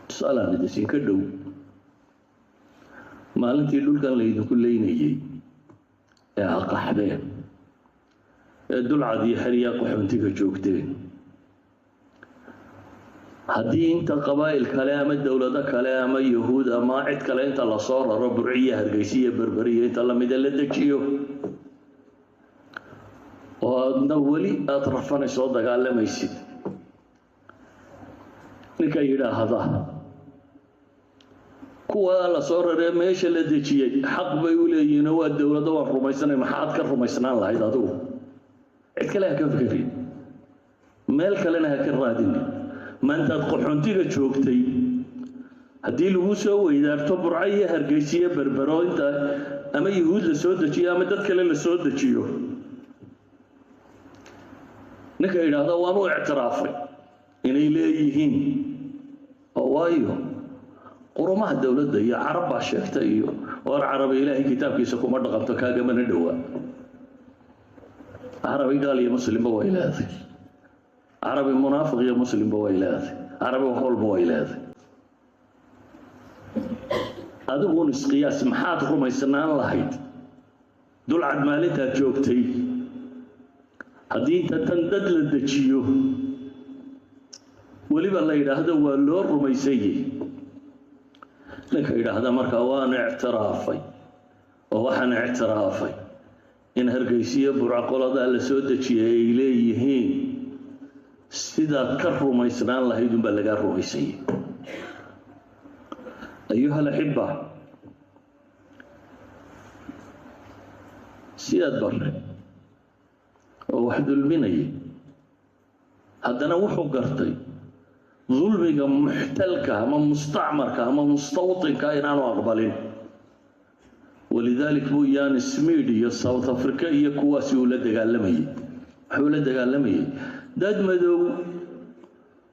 tusaalahan idinsiin ka dhow maalintii dhulkan laydinku leynayay ee aqaxdeen ee dulcad iyo xeryaa qaxoontiga joogteen haddii inta qabaa'il kale ama dowlado kale ama yahuud ama cid kale inta la soo raro burciya hargeysa iyo berberiya inta lamida la dejiyo oo aadna weli aada rafanayso oo dagaalamaysid ninka yidhaahda kuwa la soo raree meesha la dejiyey xaq bay u leeyihiin oo waa dowladda waan rumaysanay maxaad ka rumaysnaan lahayd adigu cid kale ha ka fikirin meel kalena ha ka raadin maantaad qaxoontiga joogtay haddii lagu soo weydaarto burco iyo hargeysa iyo berbero inta ama yahuud la soo dejiyo ama dad kale la soo dejiyo ninka yidhaahda waan u ictiraafay inay leeyihiin oo waayo qurumaha dowladda iyo carab baa sheegta iyo war carabi ilaahay kitaabkiisa kuma dhaqanto kaagamana dhowaa carabi gaal iyo muslimba way leedahay carabi munaafiq iyo muslimba way leedahay carabi wax walba way leedahay adigu isqiyaas maxaad rumaysnaan lahayd dulcad maalintaad joogtay haddii inta tan dad la dejiyo weliba la yidhaahdo waa loo rumaysayey ninka yidhaahda markaa waan ictiraafay oo waxaan ictiraafay in hargeysiyo burcaqoladaa la soo dejiyay ay leeyihiin sidaad ka rumaysnaan lahayd unbaa lagaa rumaysayey ayuha alaxiba sidaad barre oo wax dulminayay haddana wuxuu gartay dulmiga muxtalka ama mustacmarka ama mustawطinka inaanu aqbalin walidalik buu Ian Smith iyo South Africa iyo kuwaasi uu la dagaalamayay wuxuu la dagaalamayay dad madow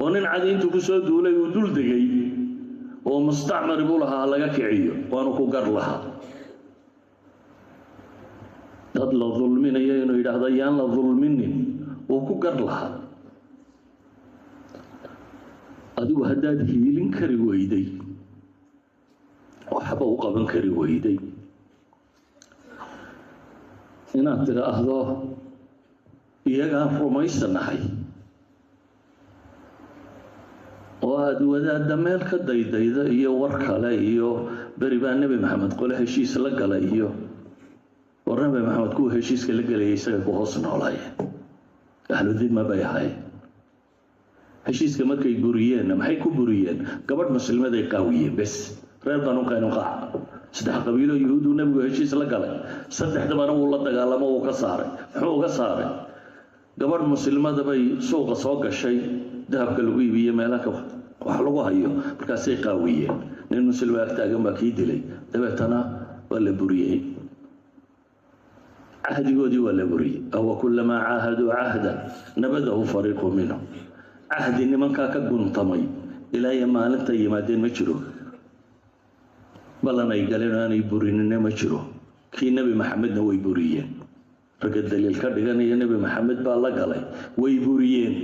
oo nin cadiintu ku soo duulay uu dul degay oo mustacmar buu lahaa laga kiciyo waanu ku gar lahaa dad la dulminayo inuu yidhaahdo yaan la dulminin uu ku gar lahaa adigu haddaad hiilin kari weyday waxba u qaban kari weyday inaad tidhaahdo iyagaan rumaysanahay oo aada wadaadda meel ka daydayda iyo war kale iyo beri baa nebi maxamed qole heshiis la gala iyo war nebi maxamed kuwa heshiiska la gelayay isaga ku hoos noolaayeen ahludima bay ahaayeen heshiiska markay buriyeen maxay ku buriyeen gabadh muslimaday qaawiyeen bes reer banu qaynuqaac saddex qabiilo yahuud uu nabigu heshiis la galay saddexdabana uu la dagaalamo uu ka saaray muxuu uga saaray gabadh muslimada bay suuqa soo gashay dahabka lagu iibiyo meelaha wax lagu hayo markaasay qaawiyeen nin muslim agtaagan baa kii dilay dabeetana waa la buriyey cahdigoodii waa la buriyey aw kullamaa caahaduu cahdan nabadahu fariiqu minhum cahdi nimankaa ka guntamay ilaa iyo maalinta yimaadeen ma jiro ballan ay galeen aanay burinina ma jiro kii nebi maxamedna way buriyeen ragga daliil ka dhiganaya nebi maxamed baa la galay way buriyeen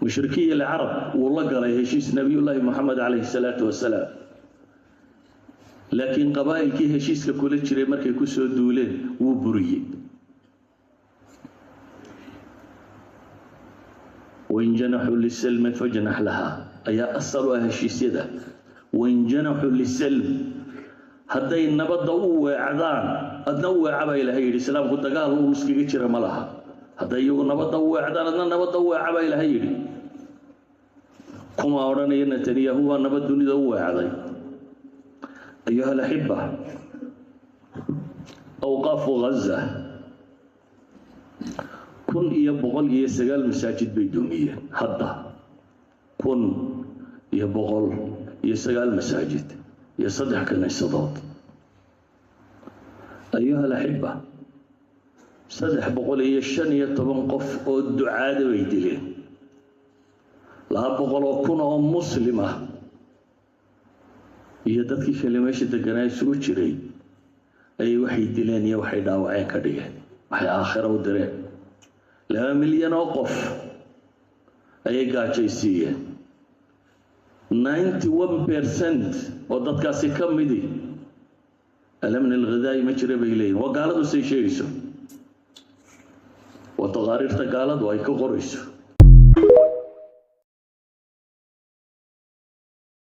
mushrikiin alcarab wuu la galay heshiis nabiyullaahi maxamed calayhi salaatu wasalaam laakiin qabaa'ilkii heshiiska kula jiray markay ku soo duuleen wuu buriyey وإن جنحوا للسلم فاجنح لها أي أصلوا هشيسيدا وإن جنحوا للسلم هدي النبض وعدان أدنوا عبا إلى هيري سلام قد قالوا مسكي جرى ملها هدي النبض وعدان أدنى النبض عبا إلى هيري كما أوراني نتنياهو هو النبض دوني دو عدي أيها الأحبة أوقاف غزة kun iyo boqol iyo sagaal masaajid bay dumiyeen hadda kun iyo boqol iyo sagaal masaajid iyo saddex kaniisadood ayuha alaxiba saddex boqol iyo shan iyo toban qof oo ducaada bay dileen 200 kun oo muslim ah iyo dadkii kale meesha deganaa isugu jiray ay waxay dileen iyo waxay dhaawaceen ka dhigeen waxay aakhiro u direen 2 milyan oo qof ayay gaajaysiiyeen 91% ودadkaasi ka midi الأمن الغذائي ما جرى بيلين وقالت سي شيء وتغارير تقالت وهي كقريش